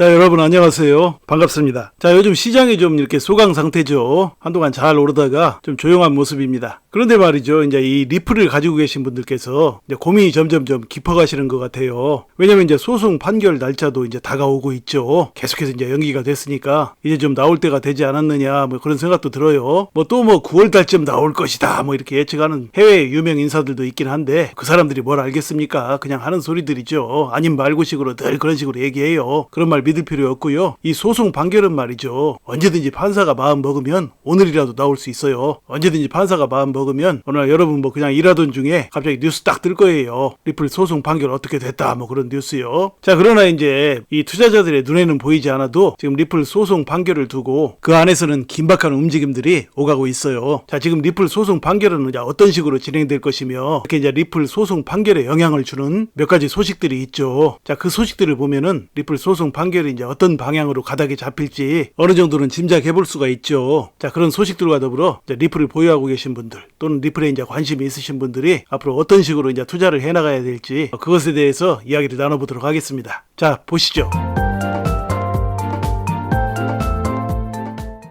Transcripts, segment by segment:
자, 여러분 안녕하세요. 반갑습니다. 자, 요즘 시장이 좀 이렇게 소강 상태죠. 한동안 잘 오르다가 좀 조용한 모습입니다. 그런데 말이죠. 이제 이 리플을 가지고 계신 분들께서 이제 고민이 점점점 깊어가시는 것 같아요. 왜냐면 이제 소송 판결 날짜도 이제 다가오고 있죠. 계속해서 이제 연기가 됐으니까 이제 좀 나올 때가 되지 않았느냐 뭐 그런 생각도 들어요. 뭐 또 9월 달쯤 나올 것이다 뭐 이렇게 예측하는 해외 유명 인사들도 있긴 한데 그 사람들이 뭘 알겠습니까? 그냥 하는 소리들이죠. 아님 말고식으로 늘 그런 식으로 얘기해요. 그런 말 믿을 필요 없고요. 이 소송 판결은 말이죠. 언제든지 판사가 마음 먹으면 오늘이라도 나올 수 있어요. 언제든지 판사가 마음 먹으면 오늘 여러분 뭐 그냥 일하던 중에 갑자기 뉴스 딱 뜰 거예요. 리플 소송 판결 어떻게 됐다 뭐 그런 뉴스요. 자, 그러나 이제 이 투자자들의 눈에는 보이지 않아도 지금 리플 소송 판결을 두고 그 안에서는 긴박한 움직임들이 오가고 있어요. 자, 지금 리플 소송 판결은 이제 어떤 식으로 진행될 것이며 이렇게 이제 리플 소송 판결에 영향을 주는 몇 가지 소식들이 있죠. 자, 그 소식들을 보면은 리플 소송 판결이 이제 어떤 방향으로 가닥이 잡힐지 어느 정도는 짐작해 볼 수가 있죠. 자, 그런 소식들과 더불어 이제 리플을 보유하고 계신 분들 또는 리플에 이제 관심이 있으신 분들이 앞으로 어떤 식으로 이제 투자를 해 나가야 될지 그것에 대해서 이야기를 나눠보도록 하겠습니다. 자, 보시죠.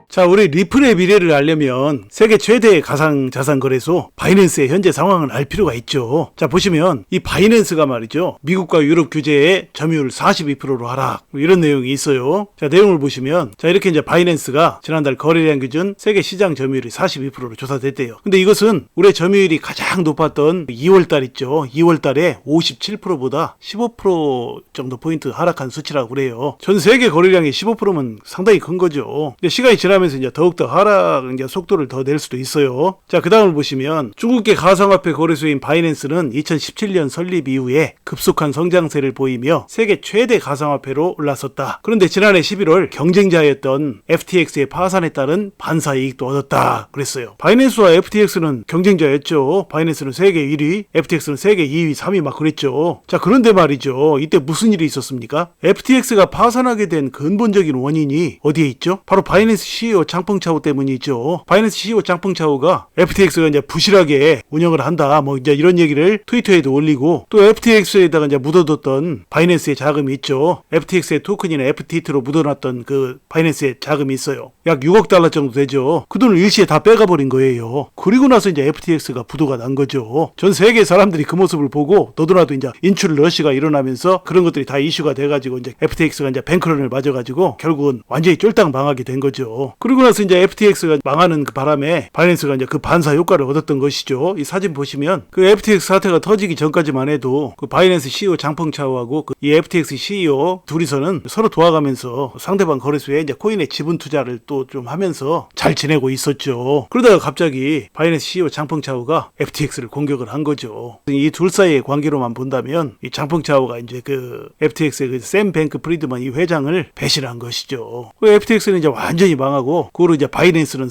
자, 우리 리플의 미래를 알려면 세계 최대의 가상자산 거래소 바이낸스의 현재 상황을 알 필요가 있죠. 자, 보시면 이 바이낸스가 말이죠. 미국과 유럽 규제에 점유율 42%로 하락 이런 내용이 있어요. 자, 내용을 보시면 자, 이렇게 이제 바이낸스가 지난달 거래량 기준 세계 시장 점유율이 42%로 조사됐대요. 근데 이것은 올해 점유율이 가장 높았던 2월달 있죠. 2월달에 57%보다 15% 정도 포인트 하락한 수치라고 그래요. 전 세계 거래량의 15%면 상당히 큰 거죠. 근데 시간이 지나면서 이제 더욱더 하락 이제 속도를 더 낼 수도 있어요. 자, 그 다음을 보시면 중국계 가상화폐 거래소인 바이낸스는 2017년 설립 이후에 급속한 성장세를 보이며 세계 최대 가상화폐로 올라섰다. 그런데 지난해 11월 경쟁자였던 FTX의 파산에 따른 반사 이익도 얻었다 그랬어요. 바이낸스와 FTX는 경쟁자였죠. 바이낸스는 세계 1위, FTX는 세계 2위, 3위 막 그랬죠. 자, 그런데 말이죠. 이때 무슨 일이 있었습니까? FTX가 파산하게 된 근본적인 원인이 어디에 있죠? 바로 바이낸스 CEO 장펑차오 때문이죠. 바이낸스 CEO 장펑차오가 FTX가 이제 부실하게 운영을 한다 뭐 이제 이런 얘기를 트위터에도 올리고 또 FTX에다가 이제 묻어뒀던 바이낸스의 자금이 있죠. FTX의 토큰이나 FTT로 묻어놨던 그 바이낸스의 자금이 있어요. 약 6억 달러 정도 되죠. 그 돈을 일시에 다 빼가버린 거예요. 그리고 나서 이제 FTX가 부도가 난 거죠. 전 세계 사람들이 그 모습을 보고 너도나도 이제 인출 러시가 일어나면서 그런 것들이 다 이슈가 돼가지고 이제 FTX가 이제 뱅크런을 맞아가지고 결국은 완전히 쫄딱 망하게 된 거죠. 그리고 나서 이제 FTX가 망하는 그 바람에 바이낸스가 이제 그 반사 효과를 얻었던 것이죠. 이 사진 보시면 그 FTX 사태가 터지기 전까지만 해도 그 바이낸스 CEO 장펑차오하고 이 FTX CEO 둘이서는 서로 도와가면서 상대방 거래소에 이제 코인의 지분 투자를 또 좀 하면서 잘 지내고 있었죠. 그러다가 갑자기 바이낸스 CEO 장펑차오가 FTX를 공격을 한 거죠. 이 둘 사이의 관계로만 본다면 이 장펑차오가 이제 그 FTX의 그 샘 뱅크 프리드만 이 회장을 배신한 것이죠. 그 FTX는 이제 완전히 망하고 그거로 이제 바이낸스는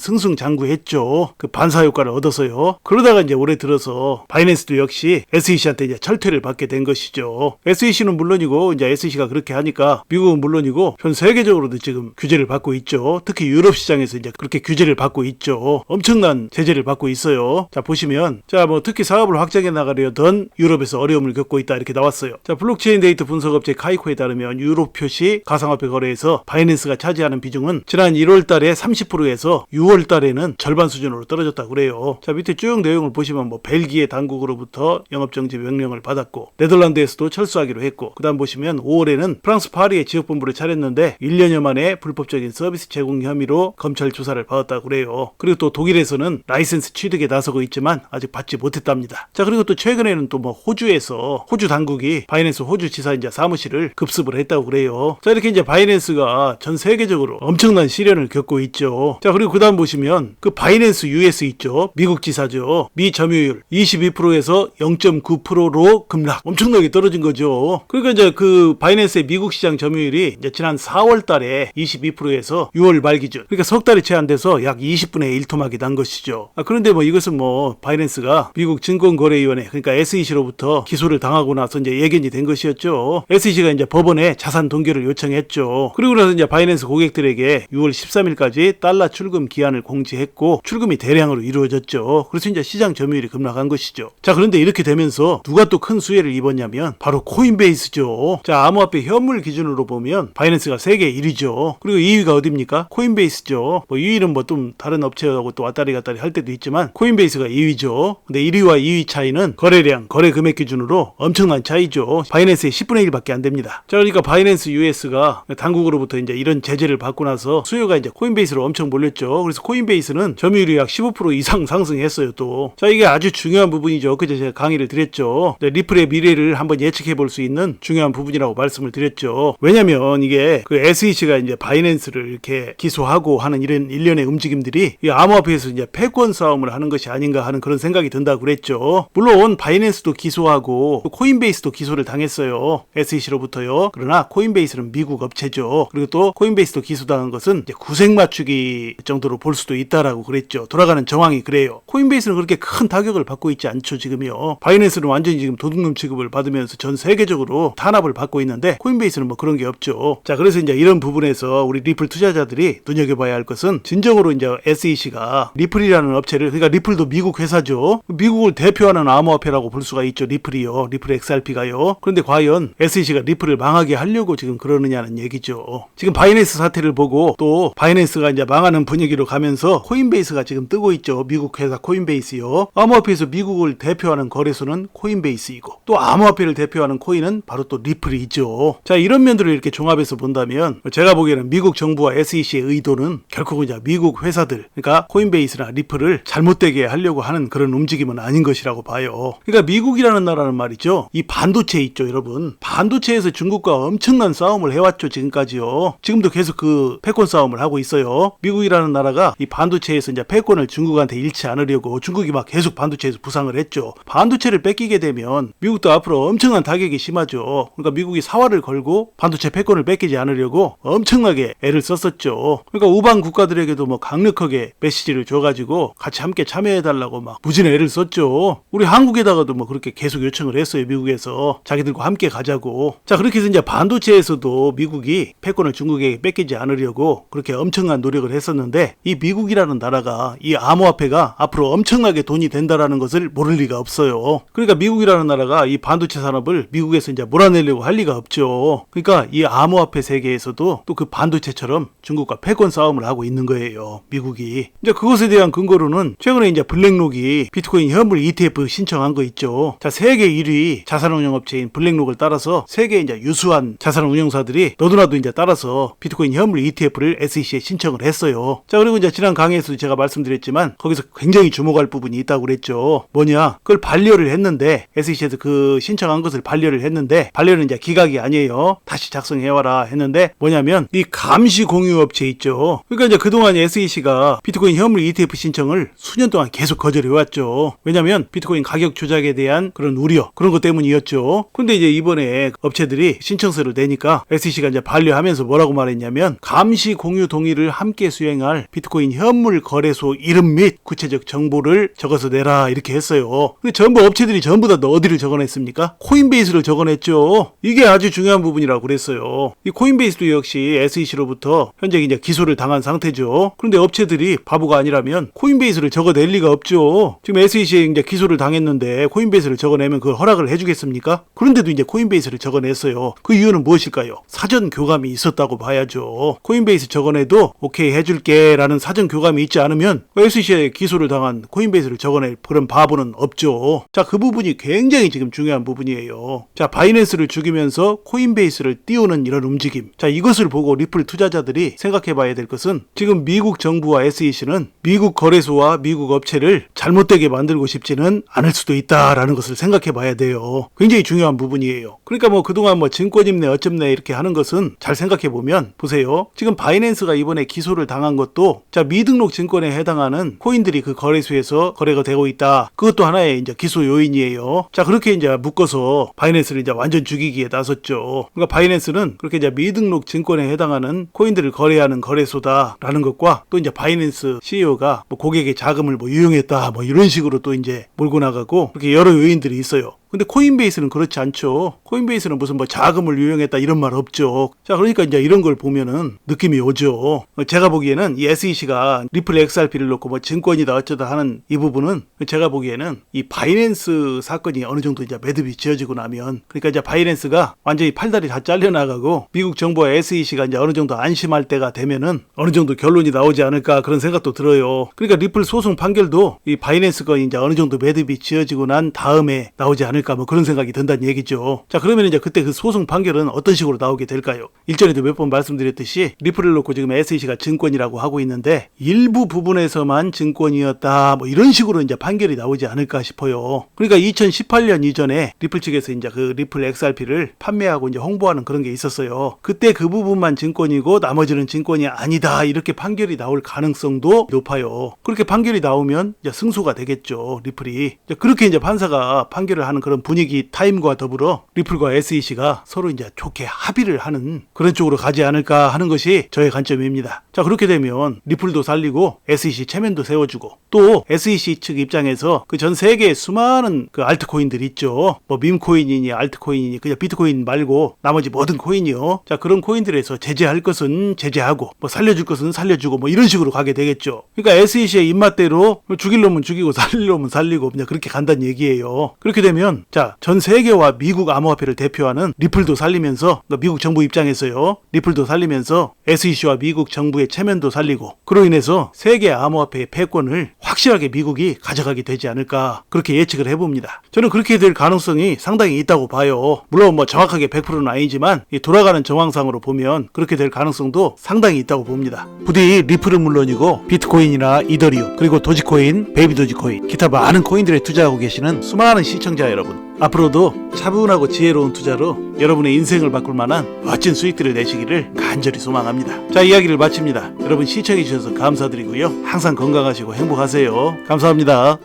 승승장구했죠. 그 반사 효과를 얻어서요. 그러다가 이제 올해 들어서 바이낸스도 역시 SEC한테 이제 철퇴를 받게 된 것이죠. SEC는 물론이고 이제 SEC가 그렇게 하니까 미국은 물론이고 전 세계적으로도 지금 규제를 받고 있죠. 특히 유럽 시장에서 이제 그렇게 규제를 받고 있죠. 엄청난 제재를 받고 있어요. 자, 보시면 자, 뭐 특히 사업을 확장해 나가려던 유럽에서 어려움을 겪고 있다 이렇게 나왔어요. 자, 블록체인 데이터 분석업체 카이코에 따르면 유럽 표시 가상화폐 거래에서 바이낸스가 차지하는 비중은 지난 1월 달에 30%에서 6월 달에는 절반 수준으로 떨어졌다고 그래요. 자, 밑에 쭉 내용을 보시면 뭐 벨기에 당국으로부터 영업정지 명령을 받았고 네덜란드에서도 철수하기로 했고 그 다음 보시면 5월에는 프랑스 파리의 지역본부를 차렸는데 1년여 만에 불법적인 서비스 제공 혐의로 검찰 조사를 받았다고 그래요. 그리고 또 독일에서는 라이센스 취득에 나서고 있지만 아직 받지 못했답니다. 자, 그리고 또 최근에는 또 뭐 호주에서 호주 당국이 바이낸스 호주 지사 이제 사무실을 급습을 했다고 그래요. 자, 이렇게 이제 바이낸스가 전 세계적으로 엄청난 시련을 겪고 있죠. 자, 그리고 그 다음 보시면 그 바이낸스 US 있죠. 미국 지사죠. 미 점유율 22%에서 0.9%로 급락. 엄청나게 떨어진 거죠. 그러니까 이제 그 바이낸스의 미국 시장 점유율이 이제 지난 4월 달에 22%에서 6월 말 기준. 그러니까 석 달이 채 안 돼서 약 20분의 1토막이 난 것이죠. 그런데 뭐 이것은 뭐 바이낸스가 미국 증권거래위원회 그러니까 SEC로부터 기소를 당하고 나서 이제 예견이 된 것이었죠. SEC가 이제 법원에 자산 동결을 요청했죠. 그리고 나서 이제 바이낸스 고객들에게 6월 13일까지 10일까지 달러 출금 기한을 공지했고 출금이 대량으로 이루어졌죠. 그래서 이제 시장 점유율이 급락한 것이죠. 자, 그런데 이렇게 되면서 누가 또 큰 수혜를 입었냐면 바로 코인베이스죠. 자, 암호화폐 현물 기준으로 보면 바이낸스가 세계 1위죠. 그리고 2위가 어딥니까? 코인베이스죠. 뭐 2위는 뭐 좀 다른 업체하고 또 왔다리 갔다리 할 때도 있지만 코인베이스가 2위죠. 근데 1위와 2위 차이는 거래량, 거래 금액 기준으로 엄청난 차이죠. 바이낸스의 10분의 1밖에 안 됩니다. 자, 그러니까 바이낸스 US가 당국으로부터 이제 이런 제재를 받고 나서 수요가 이제 코인베이스로 엄청 몰렸죠. 그래서 코인베이스는 점유율이 약 15% 이상 상승했어요, 또. 자, 이게 아주 중요한 부분이죠. 그제 제가 강의를 드렸죠. 리플의 미래를 한번 예측해 볼 수 있는 중요한 부분이라고 말씀을 드렸죠. 왜냐면 이게 그 SEC가 이제 바이낸스를 이렇게 기소하고 하는 이런 일련의 움직임들이 이 암호화폐에서 이제 패권 싸움을 하는 것이 아닌가 하는 그런 생각이 든다고 그랬죠. 물론 바이낸스도 기소하고 코인베이스도 기소를 당했어요. SEC로부터요. 그러나 코인베이스는 미국 업체죠. 그리고 또 코인베이스도 기소당한 것은 이제 구색 맞추기 정도로 볼 수도 있다라고 그랬죠. 돌아가는 정황이 그래요. 코인베이스는 그렇게 큰 타격을 받고 있지 않죠, 지금요. 바이낸스는 완전히 지금 도둑놈 취급을 받으면서 전 세계적으로 탄압을 받고 있는데 코인베이스는 뭐 그런 게 없죠. 자, 그래서 이제 이런 부분에서 우리 리플 투자자들이 눈여겨봐야 할 것은 진정으로 이제 SEC가 리플이라는 업체를, 그러니까 리플도 미국 회사죠. 미국을 대표하는 암호화폐라고 볼 수가 있죠. 리플이요. 리플 XRP가요. 그런데 과연 SEC가 리플을 망하게 하려고 지금 그러느냐는 얘기죠. 지금 바이낸스 사태를 보고 또 바이낸스가 이제 망하는 분위기로 가면서 코인베이스가 지금 뜨고 있죠. 미국 회사 코인베이스요. 암호화폐에서 미국을 대표하는 거래소는 코인베이스이고 또 암호화폐를 대표하는 코인은 바로 또 리플이죠. 자, 이런 면들을 이렇게 종합해서 본다면 제가 보기에는 미국 정부와 SEC의 의도는 결국은 이제 미국 회사들, 그러니까 코인베이스나 리플을 잘못되게 하려고 하는 그런 움직임은 아닌 것이라고 봐요. 그러니까 미국이라는 나라는 말이죠. 이 반도체 있죠, 여러분. 반도체에서 중국과 엄청난 싸움을 해왔죠, 지금까지요. 지금도 계속 그 패권 싸움을 하고 있어요. 미국이라는 나라가 이 반도체에서 이제 패권을 중국한테 잃지 않으려고 중국이 막 계속 반도체에서 부상을 했죠. 반도체를 뺏기게 되면 미국도 앞으로 엄청난 타격이 심하죠. 그러니까 미국이 사활을 걸고 반도체 패권을 뺏기지 않으려고 엄청나게 애를 썼었죠. 그러니까 우방 국가들에게도 뭐 강력하게 메시지를 줘가지고 같이 함께 참여해달라고 막 무진의 애를 썼죠. 우리 한국에다가도 뭐 그렇게 계속 요청을 했어요. 미국에서 자기들과 함께 가자고. 자, 그렇게 해서 이제 반도체에서도 미국이 패권을 중국에게 뺏기지 않으려고 그렇게 엄청난 노력을 했었는데 이 미국이라는 나라가 이 암호화폐가 앞으로 엄청나게 돈이 된다라는 것을 모를 리가 없어요. 그러니까 미국이라는 나라가 이 반도체 산업을 미국에서 이제 몰아내려고 할 리가 없죠. 그러니까 이 암호화폐 세계에서도 또 그 반도체처럼 중국과 패권 싸움을 하고 있는 거예요. 미국이. 이제 그것에 대한 근거로는 최근에 이제 블랙록이 비트코인 현물 ETF 신청한 거 있죠. 자, 세계 1위 자산운용업체인 블랙록을 따라서 세계 이제 유수한 자산운용사들이 너도나도 이제 따라서 비트코인 현물 ETF를 SEC에 신청을 했어요. 자, 그리고 이제 지난 강의에서도 제가 말씀드렸지만 거기서 굉장히 주목할 부분이 있다고 그랬죠. 뭐냐? 그걸 반려를 했는데 SEC에서 그 신청한 것을 반려를 했는데 반려는 이제 기각이 아니에요. 다시 작성해와라 했는데 뭐냐면 이 감시 공유 업체 있죠. 그러니까 이제 그동안 SEC가 비트코인 현물 ETF 신청을 수년 동안 계속 거절해왔죠. 왜냐면 비트코인 가격 조작에 대한 그런 우려, 그런 것 때문이었죠. 근데 이제 이번에 업체들이 신청서를 내니까 SEC가 이제 반려하면서 뭐라고 말했냐면 감시 공유 동의를 함께 수행할 비트코인 현물 거래소 이름 및 구체적 정보를 적어서 내라 이렇게 했어요. 근데 전부 업체들이 전부 다 어디를 적어냈습니까? 코인베이스를 적어냈죠. 이게 아주 중요한 부분이라고 그랬어요. 이 코인베이스도 역시 SEC로부터 현재 이제 기소를 당한 상태죠. 그런데 업체들이 바보가 아니라면 코인베이스를 적어낼 리가 없죠. 지금 SEC에 이제 기소를 당했는데 코인베이스를 적어내면 그걸 허락을 해주겠습니까? 그런데도 이제 코인베이스를 적어냈어요. 그 이유는 무엇일까요? 사전 교감이 있었다고 봐야죠. 코인베이스 적어내도 오케이 해줄게 라는 사전 교감이 있지 않으면 SEC에 기소를 당한 코인베이스를 적어낼 그런 바보는 없죠. 자, 그 부분이 굉장히 지금 중요한 부분이에요. 자, 바이낸스를 죽이면서 코인베이스를 띄우는 이런 움직임. 자, 이것을 보고 리플 투자자들이 생각해 봐야 될 것은 지금 미국 정부와 SEC는 미국 거래소와 미국 업체를 잘못되게 만들고 싶지는 않을 수도 있다라는 것을 생각해 봐야 돼요. 굉장히 중요한 부분이에요. 그러니까 뭐 그동안 뭐 증권임내 어쩜내 이렇게 하는 것은 잘 생각해 보면 보세요. 지금 바이낸스가 이번에 기소를 당한 것도 자, 미등록 증권에 해당하는 코인들이 그 거래소에서 거래가 되고 있다. 그것도 하나의 이제 기소 요인이에요. 자, 그렇게 이제 묶어서 바이낸스를 이제 완전 죽이기에 나섰죠. 그러니까 바이낸스는 그렇게 이제 미등록 증권에 해당하는 코인들을 거래하는 거래소다라는 것과 또 이제 바이낸스 CEO가 뭐 고객의 자금을 뭐 유용했다 뭐 이런 식으로 또 이제 몰고 나가고 그렇게 여러 요인들이 있어요. 근데 코인베이스는 그렇지 않죠. 코인베이스는 무슨 뭐 자금을 유용했다 이런 말 없죠. 자, 그러니까 이제 이런 걸 보면은 느낌이 오죠. 제가 보기에는 이 SEC가 리플 XRP를 놓고 뭐 증권이다 어쩌다 하는 이 부분은 제가 보기에는 이 바이낸스 사건이 어느 정도 이제 매듭이 지어지고 나면, 그러니까 이제 바이낸스가 완전히 팔다리 다 잘려나가고 미국 정부와 SEC가 이제 어느 정도 안심할 때가 되면은 어느 정도 결론이 나오지 않을까 그런 생각도 들어요. 그러니까 리플 소송 판결도 이 바이낸스 건이 이제 어느 정도 매듭이 지어지고 난 다음에 나오지 않을까 뭐 그런 생각이 든다는 얘기죠. 자, 그러면 이제 그때 그 소송 판결은 어떤 식으로 나오게 될까요? 일전에도 몇 번 말씀드렸듯이 리플을 놓고 지금 SEC가 증권이라고 하고 있는데 일부 부분에서만 증권이었다 뭐 이런 식으로 이제 판결이 나오지 않을까 싶어요. 그러니까 2018년 이전에 리플 측에서 이제 그 리플 XRP를 판매하고 이제 홍보하는 그런 게 있었어요. 그때 그 부분만 증권이고 나머지는 증권이 아니다 이렇게 판결이 나올 가능성도 높아요. 그렇게 판결이 나오면 이제 승소가 되겠죠. 리플이. 그렇게 이제 판사가 판결을 하는 그런 분위기 타임과 더불어 리플과 SEC가 서로 이제 좋게 합의를 하는 그런 쪽으로 가지 않을까 하는 것이 저의 관점입니다. 자, 그렇게 되면 리플도 살리고 SEC 체면도 세워주고 또 SEC 측 입장에서 그 전 세계에 수많은 그 알트코인들 있죠. 뭐 밈코인이니 알트코인이니 그냥 비트코인 말고 나머지 모든 코인이요. 자, 그런 코인들에서 제재할 것은 제재하고 뭐 살려줄 것은 살려주고 뭐 이런 식으로 가게 되겠죠. 그러니까 SEC의 입맛대로 죽일 놈은 죽이고 살릴 놈은 살리고 그냥 그렇게 간다는 얘기예요. 그렇게 되면 자, 전 세계와 미국 암호화폐를 대표하는 리플도 살리면서 그러니까 미국 정부 입장에서요. 리플도 살리면서 SEC와 미국 정부의 체면도 살리고 그로 인해서 세계 암호화폐의 패권을 확실하게 미국이 가져가게 되지 않을까 그렇게 예측을 해봅니다. 저는 그렇게 될 가능성이 상당히 있다고 봐요. 물론 뭐 정확하게 100%는 아니지만 이 돌아가는 정황상으로 보면 그렇게 될 가능성도 상당히 있다고 봅니다. 부디 리플은 물론이고 비트코인이나 이더리움 그리고 도지코인, 베이비도지코인 기타 많은 코인들에 투자하고 계시는 수많은 시청자 여러분, 앞으로도 차분하고 지혜로운 투자로 여러분의 인생을 바꿀 만한 멋진 수익들을 내시기를 간절히 소망합니다. 자, 이야기를 마칩니다. 여러분 시청해 주셔서 감사드리고요. 항상 건강하시고 행복하세요. 감사합니다.